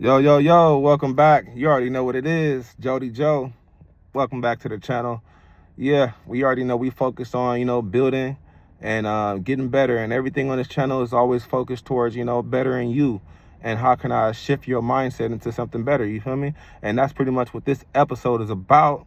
Yo, welcome back. You already know what it is. Jody Joe, welcome back to the channel. Yeah, we already know we focus on, building and getting better. And everything on this channel is always focused towards, bettering you. And how can I shift your mindset into something better? You feel me? And that's pretty much what this episode is about.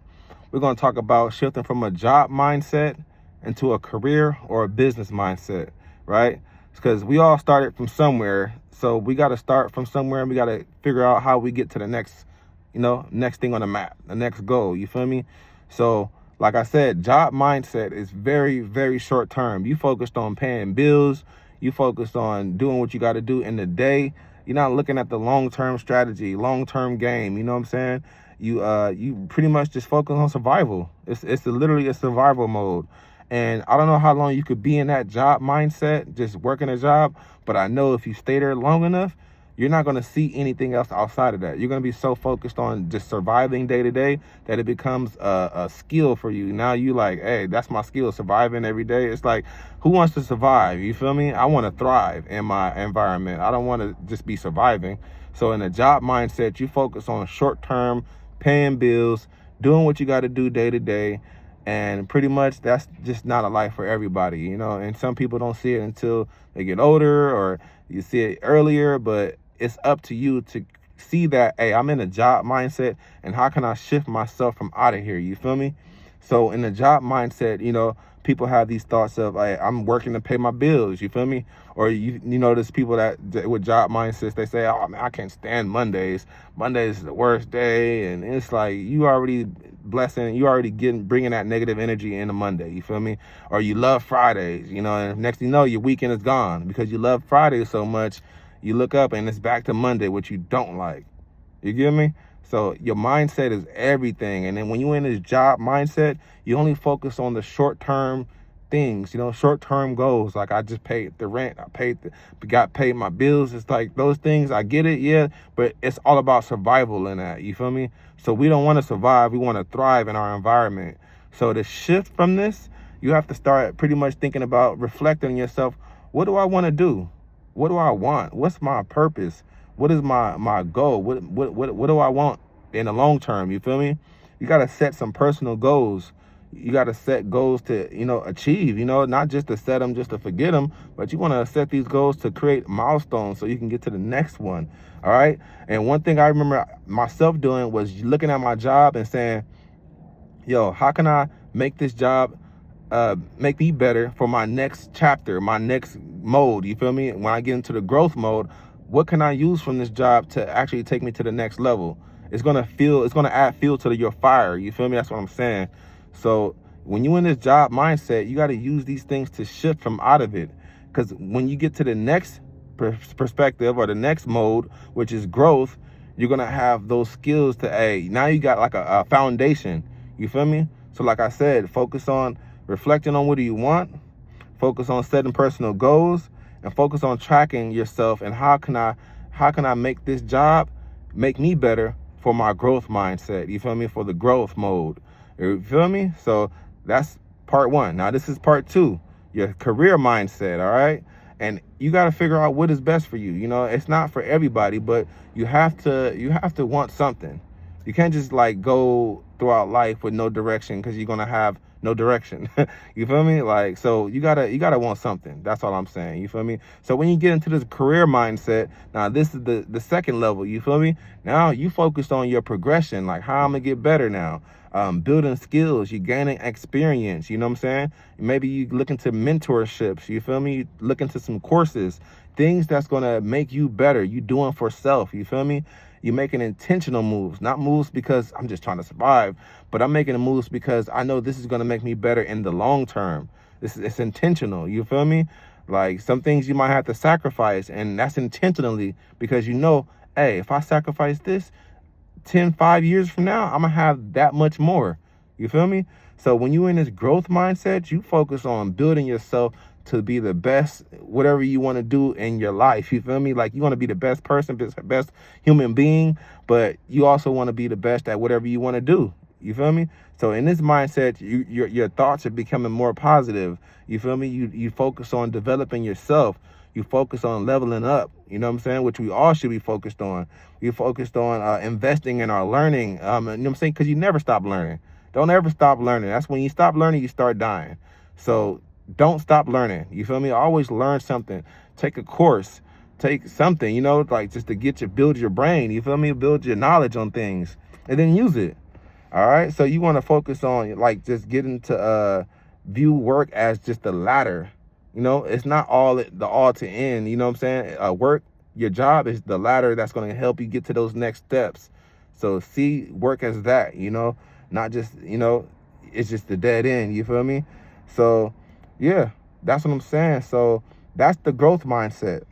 We're going to talk about shifting from a job mindset into a career or a business mindset, right? Because we all started from somewhere. So we got to start from somewhere and we got to figure out how we get to the next, next thing on the map, the next goal. You feel me? So, like I said, job mindset is very, very short term. You focused on paying bills. You focused on doing what you got to do in the day. You're not looking at the long-term strategy, long-term game. You know what I'm saying? You pretty much just focus on survival. It's literally a survival mode. And I don't know how long you could be in that job mindset, just working a job, but I know if you stay there long enough, you're not going to see anything else outside of that. You're going to be so focused on just surviving day to day that it becomes a skill for you. Now you like, hey, that's my skill, surviving every day. It's like, who wants to survive? You feel me? I want to thrive in my environment. I don't want to just be surviving. So in a job mindset, you focus on short term, paying bills, doing what you got to do day to day. And pretty much that's just not a life for everybody, and some people don't see it until they get older or you see it earlier, but it's up to you to see that, hey, I'm in a job mindset and how can I shift myself from out of here? You feel me? So in the job mindset, people have these thoughts of, hey, I'm working to pay my bills. You feel me? Or there's people that with job mindsets, they say, oh man, I can't stand Mondays. Mondays is the worst day. And it's like, you already bringing that negative energy into Monday. You feel me? Or you love Fridays, and next thing you know, your weekend is gone because you love Fridays so much. You look up and it's back to Monday, which you don't like. You get me? So your mindset is everything. And then when you're in this job mindset, you only focus on the short-term things, short-term goals. Like I just paid the rent, got paid my bills. It's like those things, I get it, yeah, but it's all about survival in that. You feel me? So we don't want to survive. We want to thrive in our environment. So to shift from this, you have to start pretty much thinking about reflecting on yourself. What do I want to do? What do I want? What's my purpose? What is my goal? What do I want in the long term? You feel me? You got to set some personal goals. You got to set goals to, achieve, not just to set them, just to forget them, but you want to set these goals to create milestones so you can get to the next one. All right. And one thing I remember myself doing was looking at my job and saying, yo, how can I make this job make me better for my next chapter, my next mode? You feel me? When I get into the growth mode, what can I use from this job to actually take me to the next level? It's gonna add fuel to your fire. You feel me? That's what I'm saying. So when you're in this job mindset, you got to use these things to shift from out of it. Because when you get to the next perspective or the next mode, which is growth, you're gonna have those skills to, hey, now you got like a foundation. You feel me? So like I said, focus on reflecting on what do you want, focus on setting personal goals, and focus on tracking yourself and how can I make this job make me better for my growth mindset. You feel me? For the growth mode. You feel me? So that's part one. Now this is part two, your career mindset. All right. And you got to figure out what is best for you. It's not for everybody, but you have to want something. You can't just like go throughout life with no direction because you're gonna have no direction. You feel me? Like, so you gotta want something. That's all I'm saying. You feel me? So when you get into this career mindset, now this is the second level. You feel me? Now you focused on your progression, like how I'm gonna get better now. Building skills, you gaining experience. You know what I'm saying? Maybe you look into mentorships. You feel me? You look into some courses, things that's gonna make you better. You doing for self. You feel me? You're making intentional moves, not moves because I'm just trying to survive, but I'm making the moves because I know this is going to make me better in the long term. It's intentional. You feel me? Like some things you might have to sacrifice, and that's intentionally because hey, if I sacrifice this 5 years from now, I'm going to have that much more. You feel me? So when you're in this growth mindset, you focus on building yourself to be the best, whatever you want to do in your life. You feel me? Like you want to be the best person, best human being, but you also want to be the best at whatever you want to do. You feel me? So in this mindset, your thoughts are becoming more positive. You feel me? You focus on developing yourself. You focus on leveling up, you know what I'm saying, which we all should be focused on. You focused on investing in our learning, you know what I'm saying, because you never stop learning. Don't ever stop learning. That's when you stop learning, you start dying. So don't stop learning. You feel me? Always learn something. Take a course. Take something, you know, like just to build your brain. You feel me? Build your knowledge on things and then use it. All right. So you want to focus on like just getting to view work as just a ladder. You know, it's not all to end. You know what I'm saying? Work, your job is the ladder that's going to help you get to those next steps. So see work as that, you know, not just, you know, it's just the dead end. You feel me? So yeah, that's what I'm saying. So that's the growth mindset.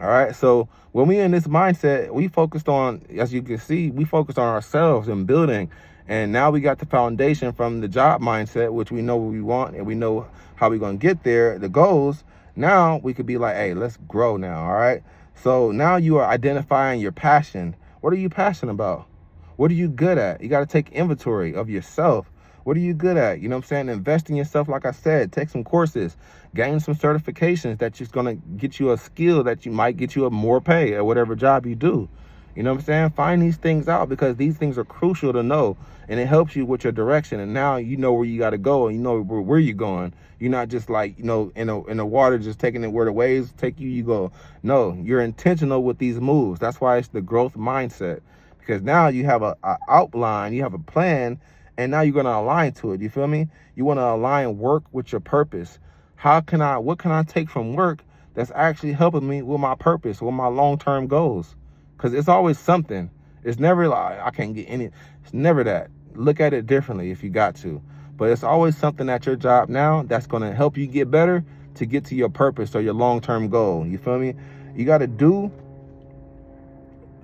All right. So when we in this mindset, we focused on, as you can see, we focused on ourselves and building. And now we got the foundation from the job mindset, which we know what we want and we know how we're going to get there, the goals. Now we could be like, hey, let's grow now. All right. So now you are identifying your passion. What are you passionate about? What are you good at? You got to take inventory of yourself. What are you good at? You know what I'm saying? Invest in yourself, like I said. Take some courses. Gain some certifications that's just going to get you a skill that you might get you a more pay at whatever job you do. You know what I'm saying? Find these things out because these things are crucial to know. And it helps you with your direction. And now you know where you got to go and you know where you're going. You're not just like, you know, in the water, just taking it where the waves take you, you go. No, you're intentional with these moves. That's why it's the growth mindset. Because now you have a outline, you have a plan, and now you're going to align to it. You feel me? You want to align work with your purpose. What can I take from work that's actually helping me with my purpose, with my long-term goals? Because it's always something. It's never like I can't get any. It's never that. Look at it differently if you got to. But it's always something at your job now that's going to help you get better to get to your purpose or your long-term goal. You feel me? You got to do,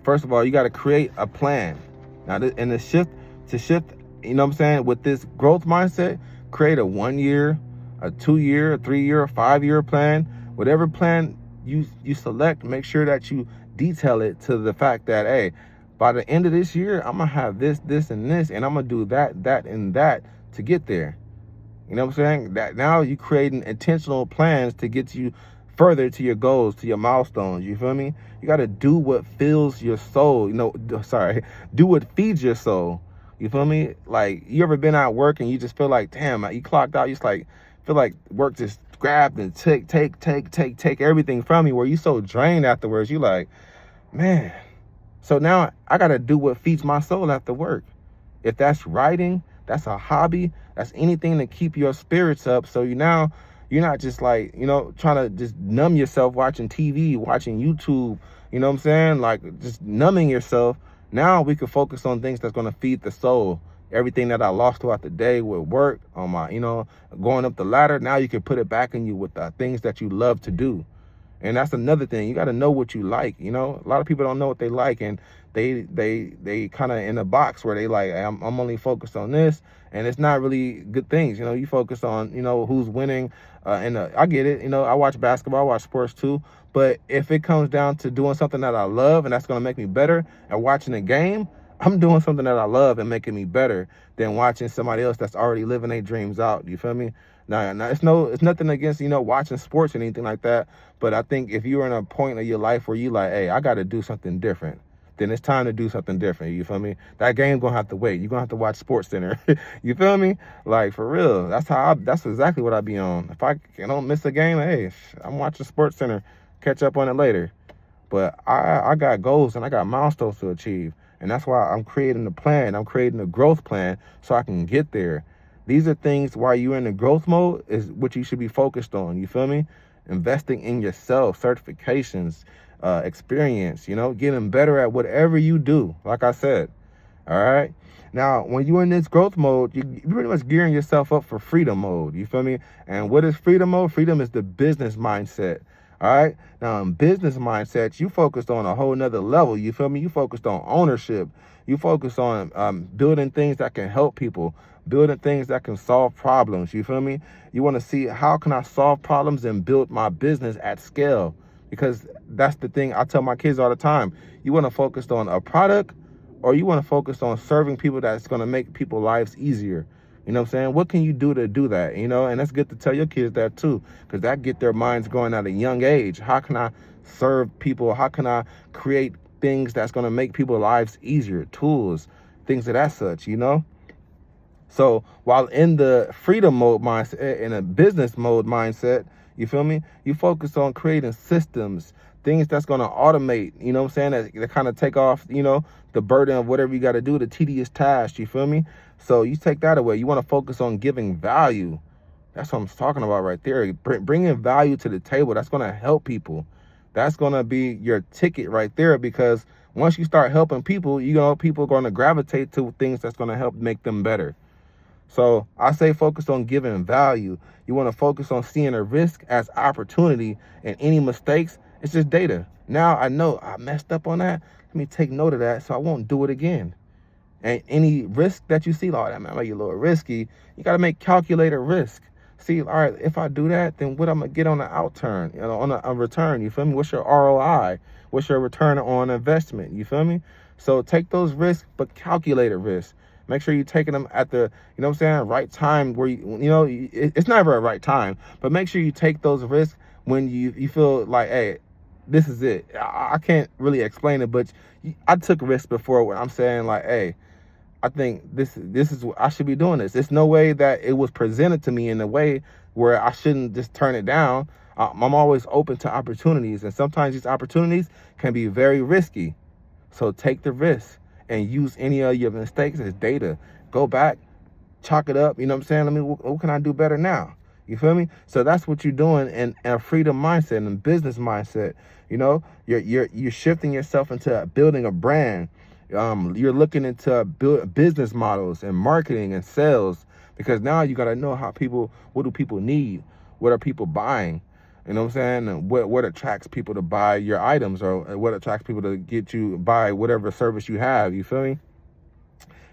first of all, you got to create a plan. Now, and to shift, you know what I'm saying, with this growth mindset, create a 1 year, a 2 year, a 3 year, a 5 year plan. Whatever plan you select, make sure that you detail it to the fact that, hey, by the end of this year, I'm going to have this, and this, and I'm going to do that, and that to get there. You know what I'm saying? That now you creating intentional plans to get you further to your goals, to your milestones. You feel me? You got to do what fills your soul. Do what feeds your soul. You feel me? Like, you ever been at work and you just feel like, damn, you clocked out. You just like, feel like work just grabbed and take everything from you, where you so drained afterwards. You like, man. So now I got to do what feeds my soul after work. If that's writing, that's a hobby, that's anything to keep your spirits up. So you're not just like, trying to just numb yourself watching TV, watching YouTube, you know what I'm saying? Like just numbing yourself. Now we can focus on things that's going to feed the soul. Everything that I lost throughout the day with work, on my, going up the ladder, now you can put it back in you with the things that you love to do. And that's another thing. You got to know what you like. A lot of people don't know what they like, and they kind of in a box where they like, I'm only focused on this, and it's not really good things. You focus on, who's winning. And I get it. I watch basketball, I watch sports too. But if it comes down to doing something that I love and that's going to make me better and watching a game, I'm doing something that I love and making me better than watching somebody else that's already living their dreams out. You feel me? Now it's nothing against, watching sports or anything like that. But I think if you're in a point of your life where you like, hey, I got to do something different, then it's time to do something different. You feel me? That game's going to have to wait. You're going to have to watch SportsCenter. You feel me? Like, for real. That's exactly what I be on. If I don't miss a game, hey, I'm watching SportsCenter. Catch up on it later. But I got goals and I got milestones to achieve. And that's why I'm creating a plan. I'm creating a growth plan so I can get there. These are things while you're in the growth mode is what you should be focused on. You feel me? Investing in yourself, certifications, experience, getting better at whatever you do. Like I said. All right. Now, when you're in this growth mode, you're pretty much gearing yourself up for freedom mode. You feel me? And what is freedom mode? Freedom is the business mindset. All right. Now, in business mindsets, you focused on a whole nother level. You feel me? You focused on ownership. You focus on building things that can help people, building things that can solve problems. You feel me? You want to see how can I solve problems and build my business at scale? Because that's the thing I tell my kids all the time. You want to focus on a product, or you want to focus on serving people that's going to make people's lives easier. You know what I'm saying? What can you do to do that? You know, and that's good to tell your kids that too, because that get their minds going at a young age. How can I serve people? How can I create things that's going to make people's lives easier? Tools, things of that such, you know? So while in the freedom mode mindset, in a business mode mindset, you feel me? You focus on creating systems, things that's going to automate, you know what I'm saying? That kind of take off, you know, the burden of whatever you got to do, the tedious task, you feel me? So you take that away. You want to focus on giving value. That's what I'm talking about right there. Bringing value to the table. That's going to help people. That's going to be your ticket right there, because once you start helping people, you know, people are going to gravitate to things that's going to help make them better. So I say focus on giving value. You want to focus on seeing a risk as opportunity, and any mistakes, it's just data. Now I know I messed up on that. Let me take note of that so I won't do it again. And any risk that you see, like, that might be a little risky, you got to make calculated risk. See, all right, if I do that, then what I'm going to get on the outturn, you know, on a return, you feel me? What's your ROI? What's your return on investment? You feel me? So take those risks, but calculated risks. Make sure you're taking them at the, you know what I'm saying, right time where, you know, it's never a right time, but make sure you take those risks when you feel like, hey, this is it. I can't really explain it, but I took risks before where I'm saying like, hey, I think this is I should be doing this. There's no way that it was presented to me in a way where I shouldn't just turn it down. I'm always open to opportunities, and sometimes these opportunities can be very risky. So take the risk and use any of your mistakes as data. Go back, chalk it up. You know what I'm saying? Let me, what can I do better now? You feel me? So that's what you're doing in a freedom mindset and business mindset. You know, you're shifting yourself into building a brand. You're looking into business models and marketing and sales, because now you got to know what do people need? What are people buying? You know what I'm saying? And what attracts people to buy your items, or what attracts people to get you buy whatever service you have. You feel me?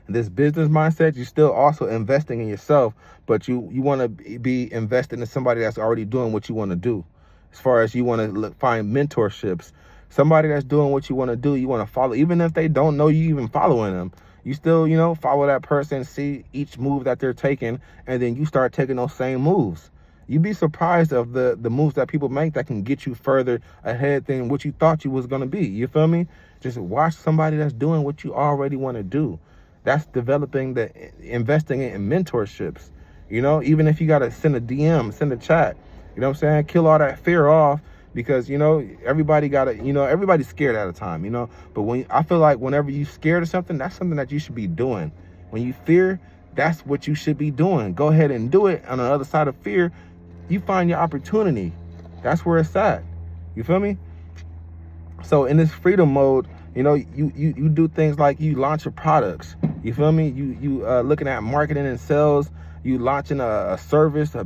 This business mindset, you're still also investing in yourself, but you want to be invested in somebody that's already doing what you want to do. As far as you want to find mentorships, somebody that's doing what you want to do, you want to follow, even if they don't know you even following them. You still, you know, follow that person, see each move that they're taking, and then you start taking those same moves. You'd be surprised of the moves that people make that can get you further ahead than what you thought you was going to be. You feel me? Just watch somebody that's doing what you already want to do. That's developing investing in mentorships. You know, even if you got to send a DM, send a chat, you know what I'm saying? Kill all that fear off, because, you know, everybody got to, you know, everybody's scared at a time, you know, but I feel like whenever you're scared of something, that's something that you should be doing. When you fear, that's what you should be doing. Go ahead and do it. On the other side of fear, you find your opportunity. That's where it's at. You feel me? So in this freedom mode, you know, you do things like you launch your products. You feel me? You looking at marketing and sales. You launching a service,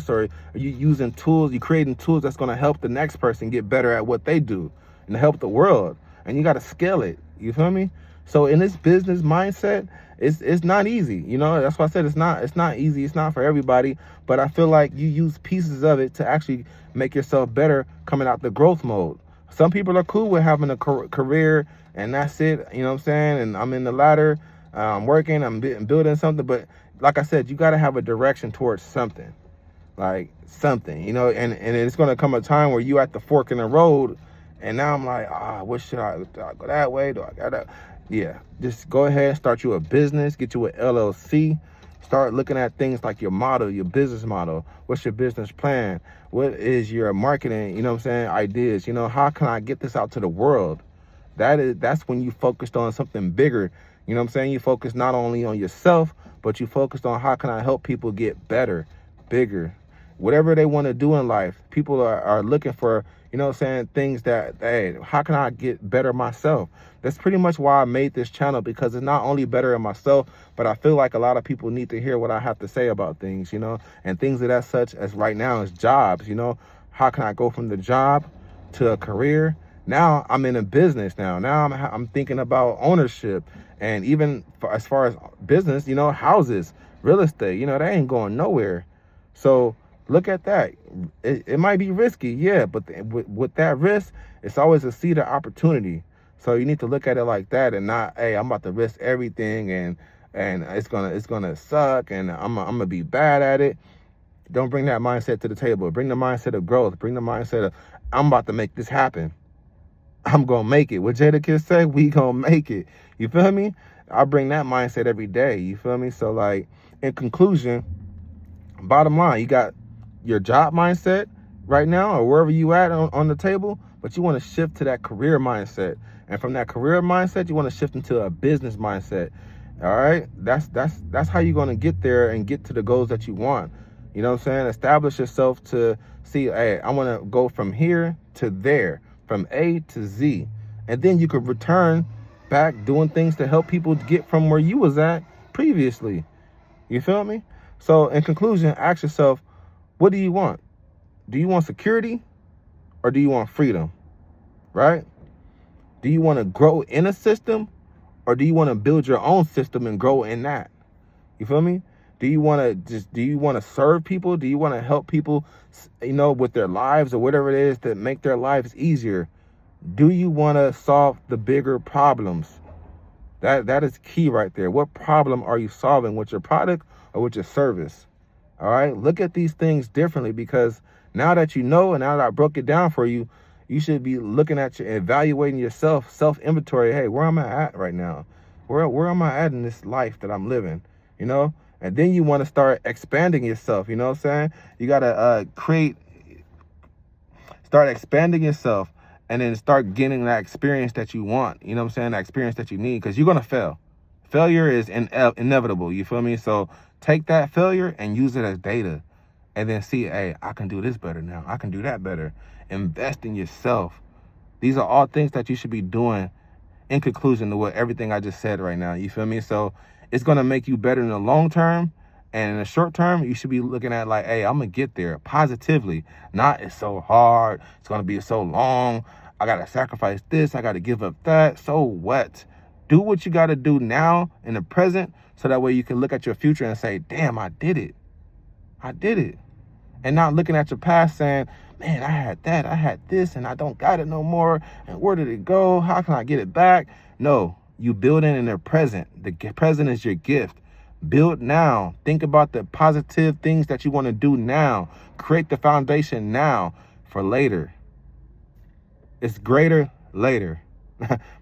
or you using tools. You creating tools that's going to help the next person get better at what they do and help the world. And you got to scale it. You feel me? So in this business mindset, it's not easy. You know, that's why I said it's not easy. It's not for everybody. But I feel like you use pieces of it to actually make yourself better coming out the growth mode. Some people are cool with having a career and that's it. You know what I'm saying? And I'm in the ladder. I'm working. I'm building something. But like I said, you got to have a direction towards something. Like something, you know, and it's going to come a time where you at the fork in the road. And now I'm like, what should do I go that way? Do I got that? Yeah, just go ahead, start you a business, get you an LLC, start looking at things like your model, your business model. What's your business plan? What is your marketing, you know what I'm saying, ideas? You know, how can I get this out to the world? That's when you focused on something bigger. You know what I'm saying? You focus not only on yourself, but you focused on how can I help people get better, bigger, whatever they want to do in life. People are looking for, you know what I'm saying, things that, hey, how can I get better myself? That's pretty much why I made this channel, because it's not only better in myself, but I feel like a lot of people need to hear what I have to say about things, you know, and things of that such as right now is jobs, you know. How can I go from the job to a career? Now I'm in a business now. Now I'm thinking about ownership, and even as far as business, you know, houses, real estate, you know, that ain't going nowhere. So look at that. It might be risky, yeah, but with that risk, it's always a seed of opportunity. So you need to look at it like that, and not, hey, I'm about to risk everything and and it's gonna suck, and I'm gonna be bad at it. Don't bring that mindset to the table. Bring the mindset of growth. Bring the mindset of, I'm about to make this happen. I'm gonna make it. What Jadakiss say? We gonna make it. You feel me? I bring that mindset every day. You feel me? So like, in conclusion, bottom line, you got your job mindset right now, or wherever you at on the table, but you want to shift to that career mindset. And from that career mindset, you want to shift into a business mindset. All right? That's how you're going to get there and get to the goals that you want. You know what I'm saying? Establish yourself to see, hey, I want to go from here to there, from A to Z. And then you could return back doing things to help people get from where you was at previously. You feel me? So in conclusion, ask yourself, what do you want? Do you want security or do you want freedom? Right? Do you want to grow in a system or do you want to build your own system and grow in that? You feel me? Do you want to serve people? Do you want to help people, with their lives or whatever it is to make their lives easier? Do you want to solve the bigger problems? That is key right there. What problem are you solving with your product or with your service? All right. Look at these things differently, because now that you know, and now that I broke it down for you, you should be looking at evaluating yourself, self-inventory. Hey, where am I at right now? Where am I at in this life that I'm living? And then you want to start expanding yourself. You know what I'm saying? You got to start expanding yourself, and then start getting that experience that you want. You know what I'm saying? That experience that you need, because you're going to fail. Failure is inevitable. You feel me? So take that failure and use it as data, and then see, hey, I can do this better now. I can do that better. Invest in yourself. These are all things that you should be doing in conclusion to what everything I just said right now. You feel me? So it's going to make you better in the long term. And in the short term, you should be looking at like, hey, I'm going to get there positively. Not it's so hard. It's going to be so long. I got to sacrifice this. I got to give up that. So what? Do what you got to do now in the present, so that way you can look at your future and say, damn, I did it. I did it. And not looking at your past saying, man, I had that, I had this, and I don't got it no more. And where did it go? How can I get it back? No, you building in the present. The present is your gift. Build now. Think about the positive things that you want to do now. Create the foundation now for later. It's greater later.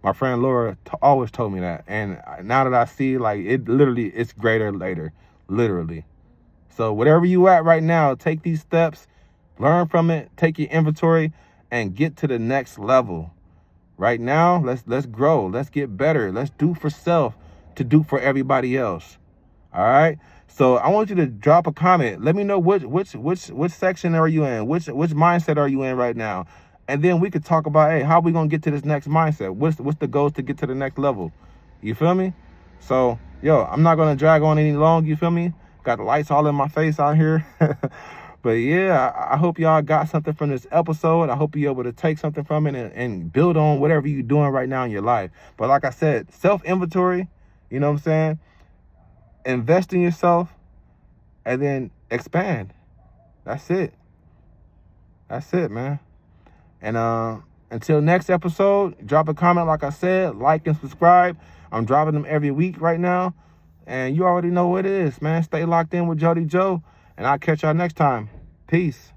My friend Laura always told me that. And now that I see, like, it's greater later. Literally. So whatever you at right now, take these steps, learn from it, take your inventory, and get to the next level. Right now, let's grow. Let's get better. Let's do for self to do for everybody else. All right. So I want you to drop a comment. Let me know which section are you in? Which mindset are you in right now? And then we could talk about, hey, how are we gonna get to this next mindset? What's the goals to get to the next level? You feel me? So, I'm not gonna drag on any long. You feel me? Got the lights all in my face out here. But yeah, I hope y'all got something from this episode. I hope you're able to take something from it and build on whatever you're doing right now in your life. But like I said, self-inventory, you know what I'm saying? Invest in yourself and then expand. That's it. That's it, man. And until next episode, drop a comment, like I said, like and subscribe. I'm dropping them every week right now. And you already know what it is, man. Stay locked in with Jody Joe, and I'll catch y'all next time. Peace.